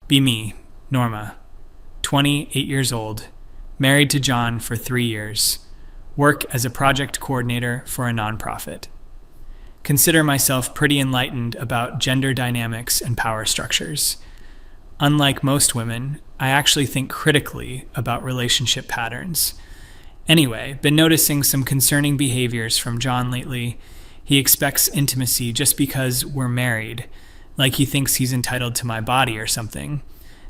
Be me, Norma, 28 years old, married to John for 3 years, work as a project coordinator for a nonprofit. Consider myself pretty enlightened about gender dynamics and power structures. Unlike most women, I actually think critically about relationship patterns. Anyway, been noticing some concerning behaviors from John lately. He expects intimacy just because we're married, like he thinks he's entitled to my body or something.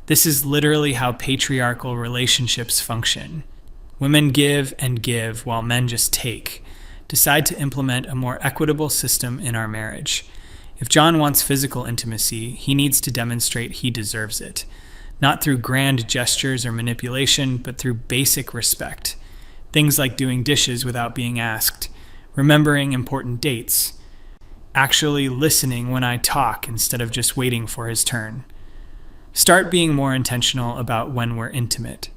This is literally how patriarchal relationships function. Women give and give while men just take. Decide to implement a more equitable system in our marriage. If John wants physical intimacy, he needs to demonstrate he deserves it. Not through grand gestures or manipulation, but through basic respect. Things like doing dishes without being asked, remembering important dates, actually listening when I talk instead of just waiting for his turn. Start being more intentional about when we're intimate.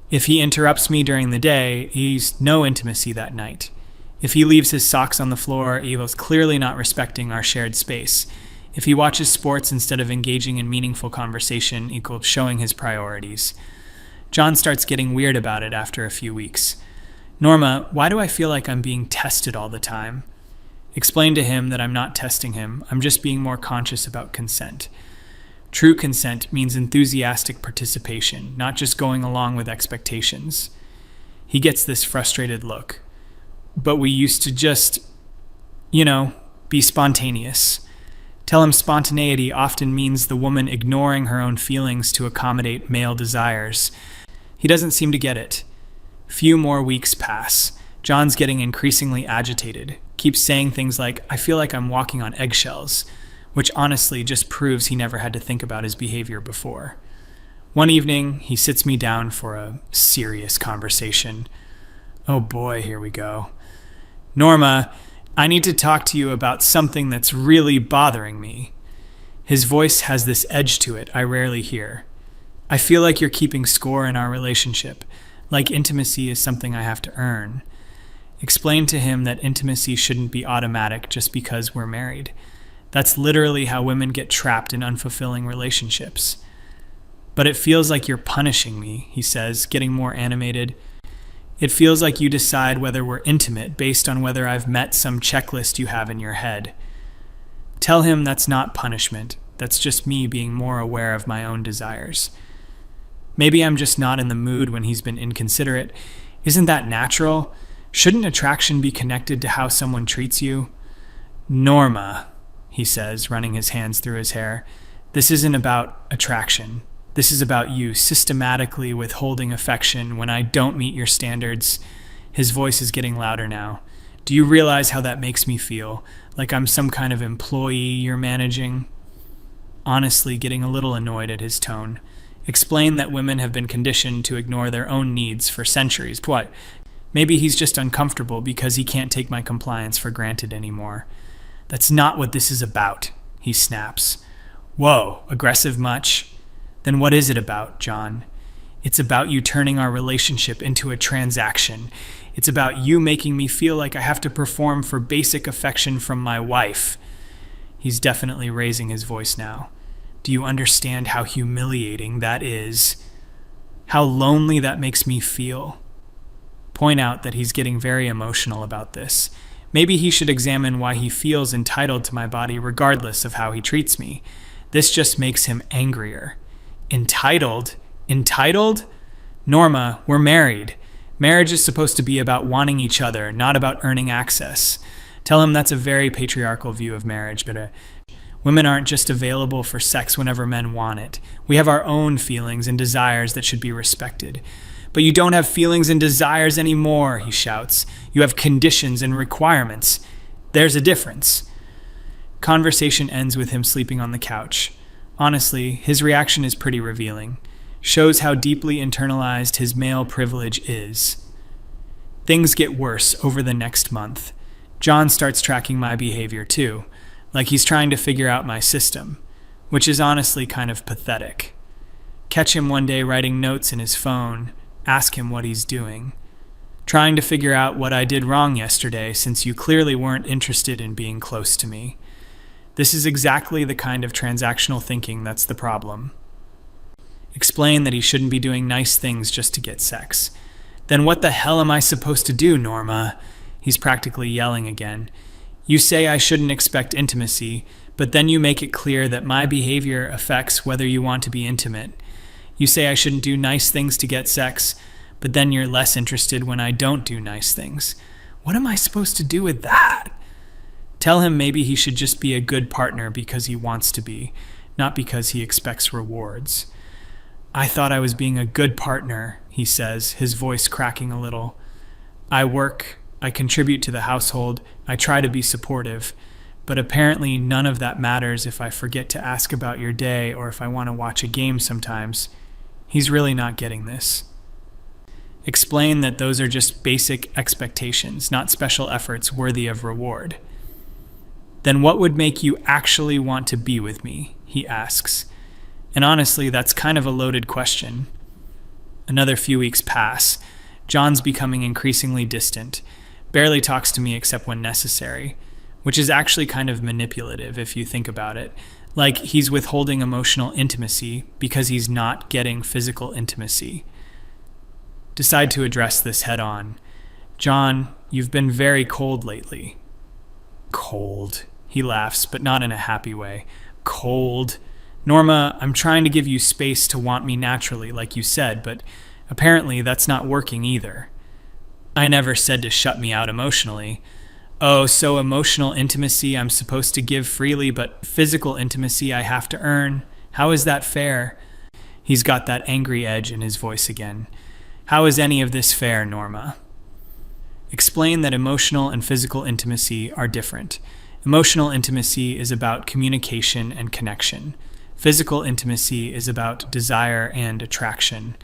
If he interrupts me during the day, he's no intimacy that night. If he leaves his socks on the floor, he was clearly not respecting our shared space. If he watches sports instead of engaging in meaningful conversation, equals showing his priorities. John starts getting weird about it after a few weeks. Norma, why do I feel like I'm being tested all the time? Explain to him that I'm not testing him. I'm just being more conscious about consent. True consent means enthusiastic participation, not just going along with expectations. He gets this frustrated look. But we used to just, be spontaneous. Tell him spontaneity often means the woman ignoring her own feelings to accommodate male desires. He doesn't seem to get it. Few more weeks pass. John's getting increasingly agitated. Keeps saying things like, I feel like I'm walking on eggshells, which honestly just proves he never had to think about his behavior before. One evening, he sits me down for a serious conversation. Oh boy, here we go. Norma, I need to talk to you about something that's really bothering me. His voice has this edge to it I rarely hear. I feel like you're keeping score in our relationship, like intimacy is something I have to earn. Explain to him that intimacy shouldn't be automatic just because we're married. That's literally how women get trapped in unfulfilling relationships. But it feels like you're punishing me, he says, getting more animated. It feels like you decide whether we're intimate based on whether I've met some checklist you have in your head. Tell him that's not punishment. That's just me being more aware of my own desires. Maybe I'm just not in the mood when he's been inconsiderate. Isn't that natural? Shouldn't attraction be connected to how someone treats you? Norma, he says, running his hands through his hair, this isn't about attraction. This is about you systematically withholding affection when I don't meet your standards. His voice is getting louder now. Do you realize how that makes me feel? Like I'm some kind of employee you're managing? Honestly, getting a little annoyed at his tone. Explain that women have been conditioned to ignore their own needs for centuries. What? Maybe he's just uncomfortable because he can't take my compliance for granted anymore. That's not what this is about, he snaps. Whoa, aggressive much? Then what is it about, John? It's about you turning our relationship into a transaction. It's about you making me feel like I have to perform for basic affection from my wife. He's definitely raising his voice now. Do you understand how humiliating that is? How lonely that makes me feel? Point out that he's getting very emotional about this. Maybe he should examine why he feels entitled to my body regardless of how he treats me. This just makes him angrier. Entitled? Entitled? Norma, we're married. Marriage is supposed to be about wanting each other, not about earning access. Tell him that's a very patriarchal view of marriage, but women aren't just available for sex whenever men want it. We have our own feelings and desires that should be respected. But you don't have feelings and desires anymore, he shouts. You have conditions and requirements. There's a difference. Conversation ends with him sleeping on the couch. Honestly, his reaction is pretty revealing. Shows how deeply internalized his male privilege is. Things get worse over the next month. John starts tracking my behavior too, like he's trying to figure out my system, which is honestly kind of pathetic. Catch him one day writing notes in his phone, ask him what he's doing. Trying to figure out what I did wrong yesterday since you clearly weren't interested in being close to me. This is exactly the kind of transactional thinking that's the problem. Explain that he shouldn't be doing nice things just to get sex. Then what the hell am I supposed to do, Norma? He's practically yelling again. You say I shouldn't expect intimacy, but then you make it clear that my behavior affects whether you want to be intimate. You say I shouldn't do nice things to get sex, but then you're less interested when I don't do nice things. What am I supposed to do with that? Tell him maybe he should just be a good partner because he wants to be, not because he expects rewards. I thought I was being a good partner, he says, his voice cracking a little. I work, I contribute to the household, I try to be supportive, but apparently none of that matters if I forget to ask about your day or if I want to watch a game sometimes. He's really not getting this. Explain that those are just basic expectations, not special efforts worthy of reward. Then what would make you actually want to be with me? He asks. And honestly, that's kind of a loaded question. Another few weeks pass. John's becoming increasingly distant, barely talks to me except when necessary, which is actually kind of manipulative if you think about it. Like he's withholding emotional intimacy because he's not getting physical intimacy. Decide to address this head on. John, you've been very cold lately. Cold. He laughs, but not in a happy way. Cold. Norma, I'm trying to give you space to want me naturally, like you said, but apparently that's not working either. I never said to shut me out emotionally. Oh, so emotional intimacy I'm supposed to give freely, but physical intimacy I have to earn. How is that fair? He's got that angry edge in his voice again. How is any of this fair, Norma? Explain that emotional and physical intimacy are different. Emotional intimacy is about communication and connection. Physical intimacy is about desire and attraction.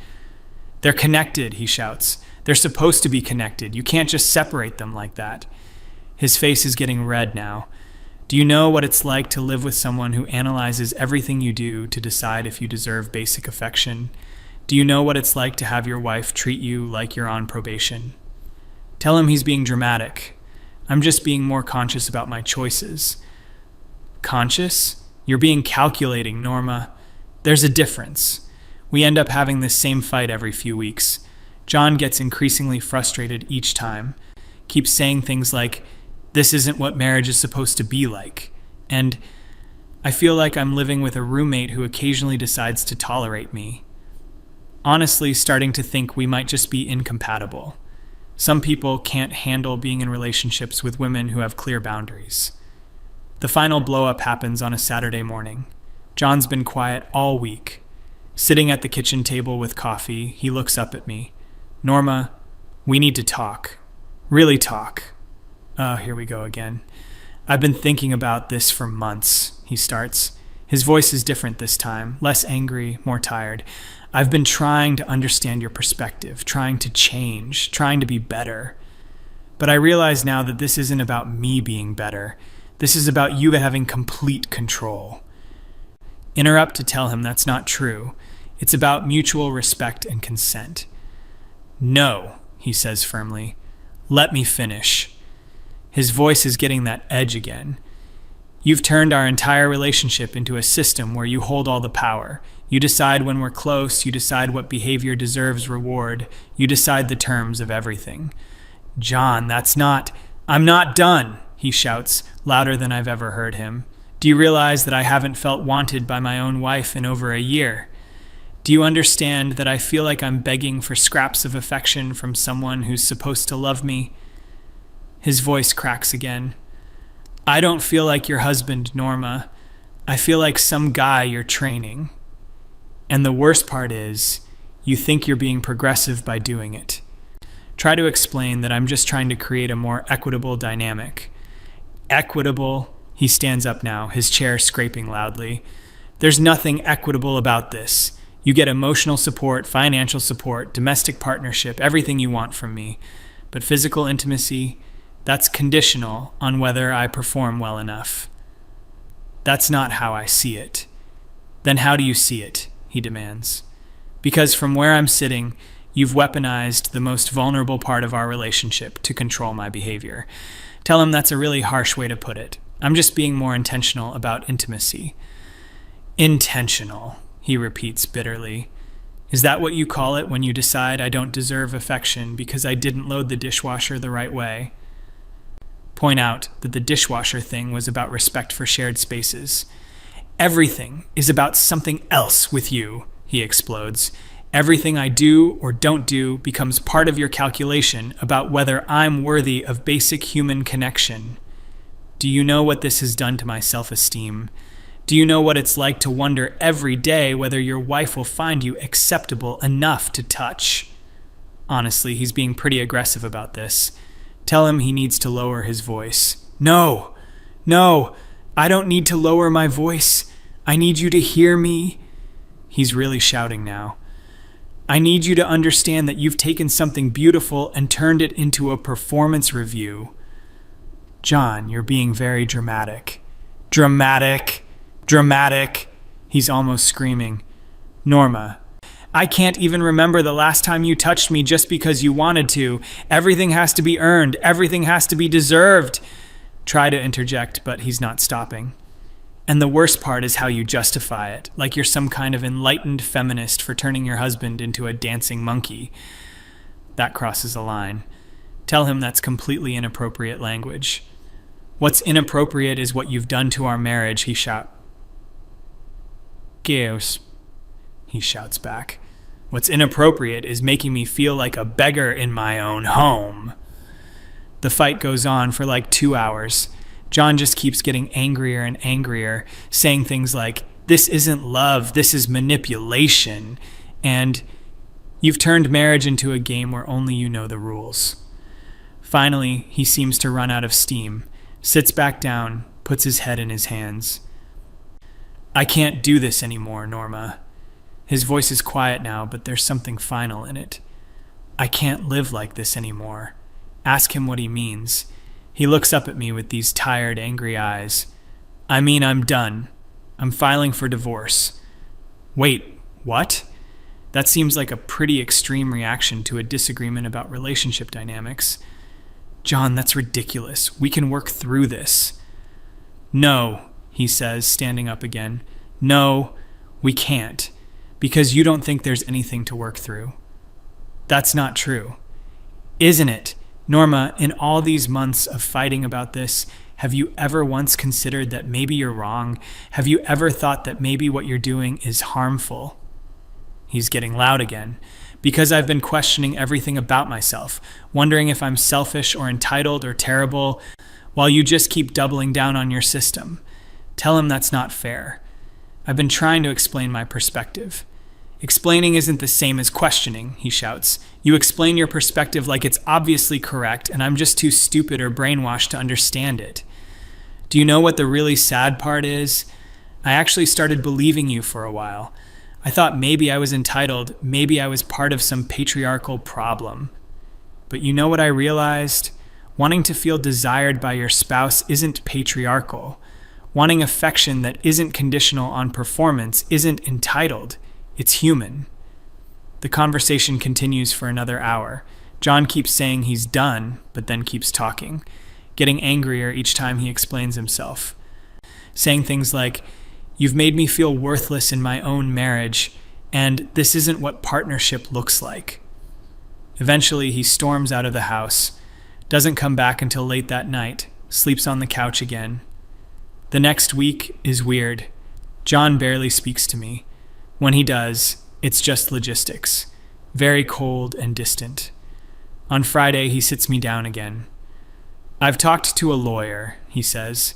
They're connected, he shouts. They're supposed to be connected. You can't just separate them like that. His face is getting red now. Do you know what it's like to live with someone who analyzes everything you do to decide if you deserve basic affection? Do you know what it's like to have your wife treat you like you're on probation? Tell him he's being dramatic. I'm just being more conscious about my choices. Conscious? You're being calculating, Norma. There's a difference. We end up having this same fight every few weeks. John gets increasingly frustrated each time. Keeps saying things like, this isn't what marriage is supposed to be like. And I feel like I'm living with a roommate who occasionally decides to tolerate me. Honestly, starting to think we might just be incompatible. Some people can't handle being in relationships with women who have clear boundaries. The final blow-up happens on a Saturday morning. John's been quiet all week. Sitting at the kitchen table with coffee, he looks up at me. Norma, we need to talk. Really talk. Oh, here we go again. I've been thinking about this for months, he starts. His voice is different this time, less angry, more tired. I've been trying to understand your perspective, trying to change, trying to be better. But I realize now that this isn't about me being better. This is about you having complete control. Interrupt to tell him that's not true. It's about mutual respect and consent. No, he says firmly. Let me finish. His voice is getting that edge again. You've turned our entire relationship into a system where you hold all the power. You decide when we're close, you decide what behavior deserves reward, you decide the terms of everything. John, I'm not done, he shouts, louder than I've ever heard him. Do you realize that I haven't felt wanted by my own wife in over a year? Do you understand that I feel like I'm begging for scraps of affection from someone who's supposed to love me? His voice cracks again. I don't feel like your husband, Norma. I feel like some guy you're training. And the worst part is, you think you're being progressive by doing it. Try to explain that I'm just trying to create a more equitable dynamic. Equitable? He stands up now, his chair scraping loudly. There's nothing equitable about this. You get emotional support, financial support, domestic partnership, everything you want from me. But physical intimacy, that's conditional on whether I perform well enough. That's not how I see it. Then how do you see it? He demands. Because from where I'm sitting, you've weaponized the most vulnerable part of our relationship to control my behavior. Tell him that's a really harsh way to put it. I'm just being more intentional about intimacy. Intentional, he repeats bitterly. Is that what you call it when you decide I don't deserve affection because I didn't load the dishwasher the right way? Point out that the dishwasher thing was about respect for shared spaces. Everything is about something else with you, he explodes. Everything I do or don't do becomes part of your calculation about whether I'm worthy of basic human connection. Do you know what this has done to my self-esteem? Do you know what it's like to wonder every day whether your wife will find you acceptable enough to touch? Honestly, he's being pretty aggressive about this. Tell him he needs to lower his voice. No, I don't need to lower my voice. I need you to hear me. He's really shouting now. I need you to understand that you've taken something beautiful and turned it into a performance review. John, you're being very dramatic. Dramatic. He's almost screaming. Norma, I can't even remember the last time you touched me just because you wanted to. Everything has to be earned. Everything has to be deserved. Try to interject, but he's not stopping. And the worst part is how you justify it, like you're some kind of enlightened feminist for turning your husband into a dancing monkey. That crosses a line. Tell him that's completely inappropriate language. What's inappropriate is what you've done to our marriage, he shouts. Chaos, he shouts back. What's inappropriate is making me feel like a beggar in my own home. The fight goes on for like 2 hours. John just keeps getting angrier and angrier, saying things like, "This isn't love, this is manipulation," and "You've turned marriage into a game where only you know the rules." Finally, he seems to run out of steam, sits back down, puts his head in his hands. I can't do this anymore, Norma. His voice is quiet now, but there's something final in it. I can't live like this anymore. Ask him what he means. He looks up at me with these tired, angry eyes. I mean, I'm done. I'm filing for divorce. Wait, what? That seems like a pretty extreme reaction to a disagreement about relationship dynamics. John, that's ridiculous. We can work through this. No, he says, standing up again. No, we can't, because you don't think there's anything to work through. That's not true. Isn't it? Norma, in all these months of fighting about this, have you ever once considered that maybe you're wrong? Have you ever thought that maybe what you're doing is harmful? He's getting loud again. Because I've been questioning everything about myself, wondering if I'm selfish or entitled or terrible, while you just keep doubling down on your system. Tell him that's not fair. I've been trying to explain my perspective. Explaining isn't the same as questioning, he shouts. You explain your perspective like it's obviously correct, and I'm just too stupid or brainwashed to understand it. Do you know what the really sad part is? I actually started believing you for a while. I thought maybe I was entitled, maybe I was part of some patriarchal problem. But you know what I realized? Wanting to feel desired by your spouse isn't patriarchal. Wanting affection that isn't conditional on performance isn't entitled. It's human. The conversation continues for another hour. John keeps saying he's done, but then keeps talking, getting angrier each time he explains himself. Saying things like, "You've made me feel worthless in my own marriage, and this isn't what partnership looks like." Eventually, he storms out of the house, doesn't come back until late that night, sleeps on the couch again. The next week is weird. John barely speaks to me. When he does, it's just logistics, very cold and distant. On Friday, he sits me down again. I've talked to a lawyer, he says.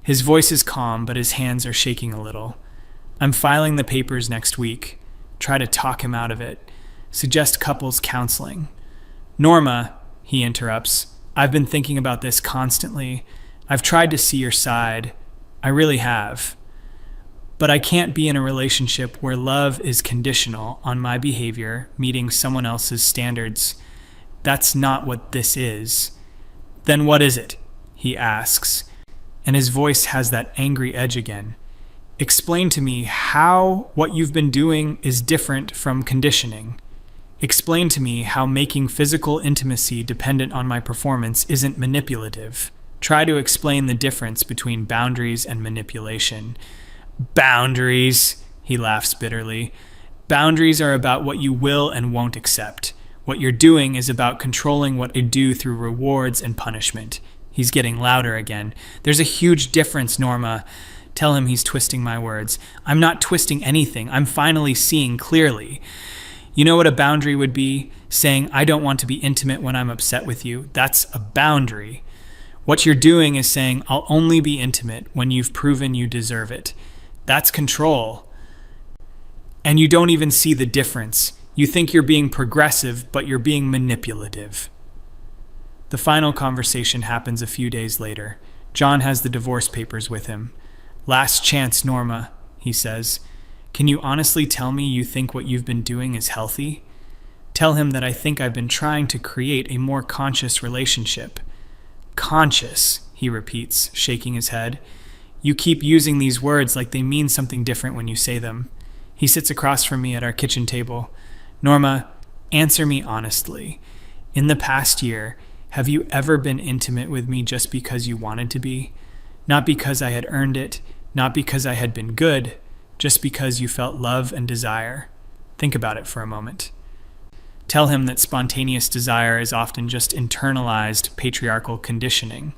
His voice is calm, but his hands are shaking a little. I'm filing the papers next week. Try to talk him out of it. Suggest couples counseling. Norma, he interrupts, I've been thinking about this constantly. I've tried to see your side. I really have. But I can't be in a relationship where love is conditional on my behavior meeting someone else's standards. That's not what this is. Then what is it? He asks, and his voice has that angry edge again. Explain to me how what you've been doing is different from conditioning. Explain to me how making physical intimacy dependent on my performance isn't manipulative. Try to explain the difference between boundaries and manipulation. Boundaries, he laughs bitterly. Boundaries are about what you will and won't accept. What you're doing is about controlling what you do through rewards and punishment. He's getting louder again. There's a huge difference, Norma. Tell him he's twisting my words. I'm not twisting anything. I'm finally seeing clearly. You know what a boundary would be? Saying, I don't want to be intimate when I'm upset with you. That's a boundary. What you're doing is saying, I'll only be intimate when you've proven you deserve it. That's control. And you don't even see the difference. You think you're being progressive, but you're being manipulative. The final conversation happens a few days later. John has the divorce papers with him. Last chance, Norma, he says. Can you honestly tell me you think what you've been doing is healthy? Tell him that I think I've been trying to create a more conscious relationship. Conscious, he repeats, shaking his head. You keep using these words like they mean something different when you say them. He sits across from me at our kitchen table. Norma, answer me honestly. In the past year, have you ever been intimate with me just because you wanted to be? Not because I had earned it, not because I had been good, just because you felt love and desire. Think about it for a moment. Tell him that spontaneous desire is often just internalized patriarchal conditioning.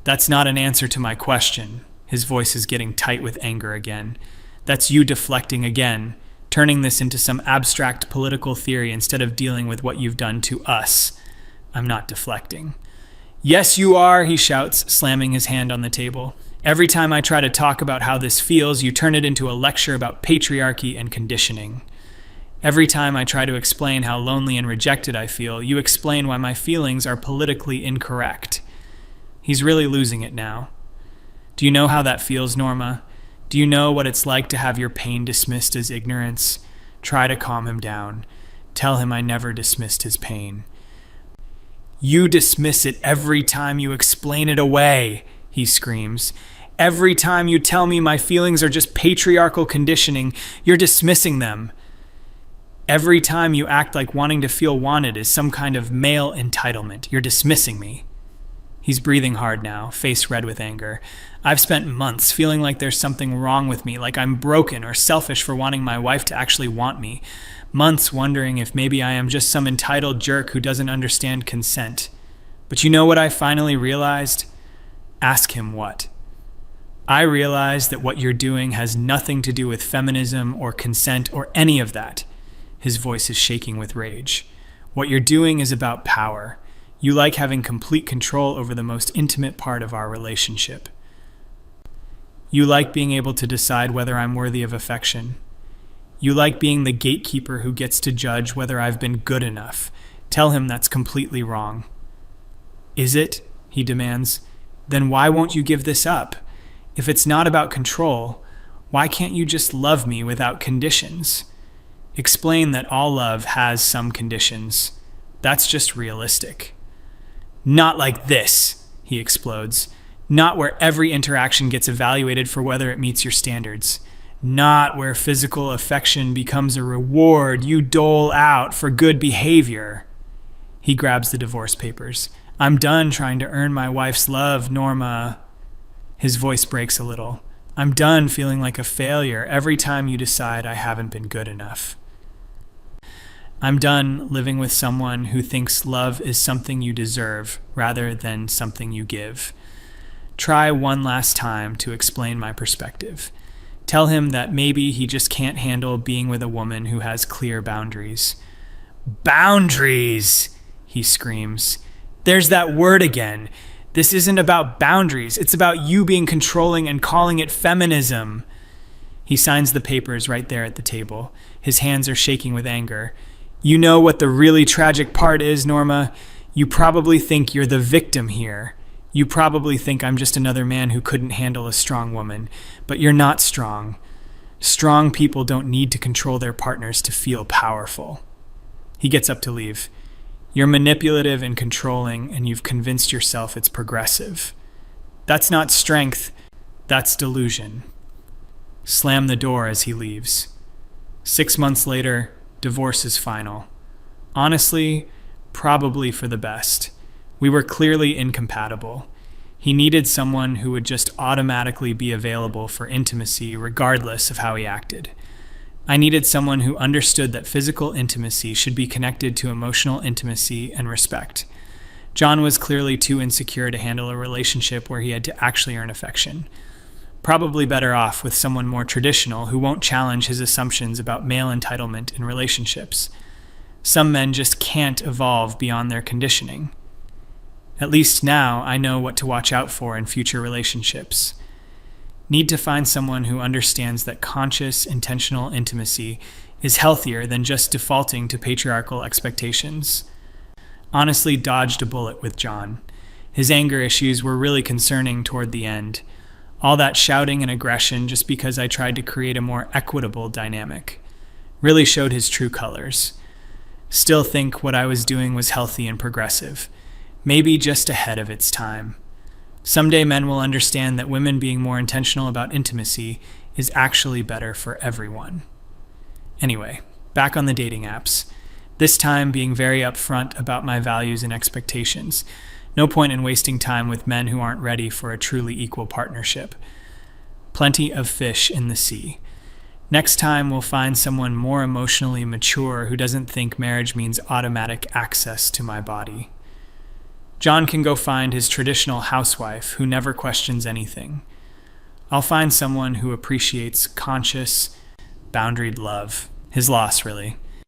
That's not an answer to my question. His voice is getting tight with anger again. That's you deflecting again, turning this into some abstract political theory instead of dealing with what you've done to us. I'm not deflecting. Yes, you are, he shouts, slamming his hand on the table. Every time I try to talk about how this feels, you turn it into a lecture about patriarchy and conditioning. Every time I try to explain how lonely and rejected I feel, you explain why my feelings are politically incorrect. He's really losing it now. Do you know how that feels, Norma? Do you know what it's like to have your pain dismissed as ignorance? Try to calm him down. Tell him I never dismissed his pain. You dismiss it every time you explain it away, he screams. Every time you tell me my feelings are just patriarchal conditioning, you're dismissing them. Every time you act like wanting to feel wanted is some kind of male entitlement, you're dismissing me. He's breathing hard now, face red with anger. I've spent months feeling like there's something wrong with me, like I'm broken or selfish for wanting my wife to actually want me. Months wondering if maybe I am just some entitled jerk who doesn't understand consent. But you know what I finally realized? Ask him what. I realized that what you're doing has nothing to do with feminism or consent or any of that. His voice is shaking with rage. What you're doing is about power. You like having complete control over the most intimate part of our relationship. You like being able to decide whether I'm worthy of affection. You like being the gatekeeper who gets to judge whether I've been good enough. Tell him that's completely wrong. Is it? He demands. Then why won't you give this up? If it's not about control, why can't you just love me without conditions? Explain that all love has some conditions. That's just realistic. Not like this, he explodes. Not where every interaction gets evaluated for whether it meets your standards. Not where physical affection becomes a reward you dole out for good behavior. He grabs the divorce papers. I'm done trying to earn my wife's love, Norma. His voice breaks a little. I'm done feeling like a failure every time you decide I haven't been good enough. I'm done living with someone who thinks love is something you deserve rather than something you give. Try one last time to explain my perspective. Tell him that maybe he just can't handle being with a woman who has clear boundaries. Boundaries, he screams. There's that word again. This isn't about boundaries. It's about you being controlling and calling it feminism. He signs the papers right there at the table. His hands are shaking with anger. You know what the really tragic part is, Norma? You probably think you're the victim here. You probably think I'm just another man who couldn't handle a strong woman. But you're not strong. Strong people don't need to control their partners to feel powerful. He gets up to leave. You're manipulative and controlling, and you've convinced yourself it's progressive. That's not strength. That's delusion. Slam the door as he leaves. 6 months later, divorce is final. Honestly, probably for the best. We were clearly incompatible. He needed someone who would just automatically be available for intimacy regardless of how he acted. I needed someone who understood that physical intimacy should be connected to emotional intimacy and respect. John was clearly too insecure to handle a relationship where he had to actually earn affection. Probably better off with someone more traditional who won't challenge his assumptions about male entitlement in relationships. Some men just can't evolve beyond their conditioning. At least now I know what to watch out for in future relationships. Need to find someone who understands that conscious, intentional intimacy is healthier than just defaulting to patriarchal expectations. Honestly, dodged a bullet with John. His anger issues were really concerning toward the end. All that shouting and aggression just because I tried to create a more equitable dynamic. Really showed his true colors. Still think what I was doing was healthy and progressive. Maybe just ahead of its time. Someday men will understand that women being more intentional about intimacy is actually better for everyone. Anyway, back on the dating apps. This time being very upfront about my values and expectations. No point in wasting time with men who aren't ready for a truly equal partnership. Plenty of fish in the sea. Next time we'll find someone more emotionally mature who doesn't think marriage means automatic access to my body. John can go find his traditional housewife who never questions anything. I'll find someone who appreciates conscious, boundaried love. His loss, really.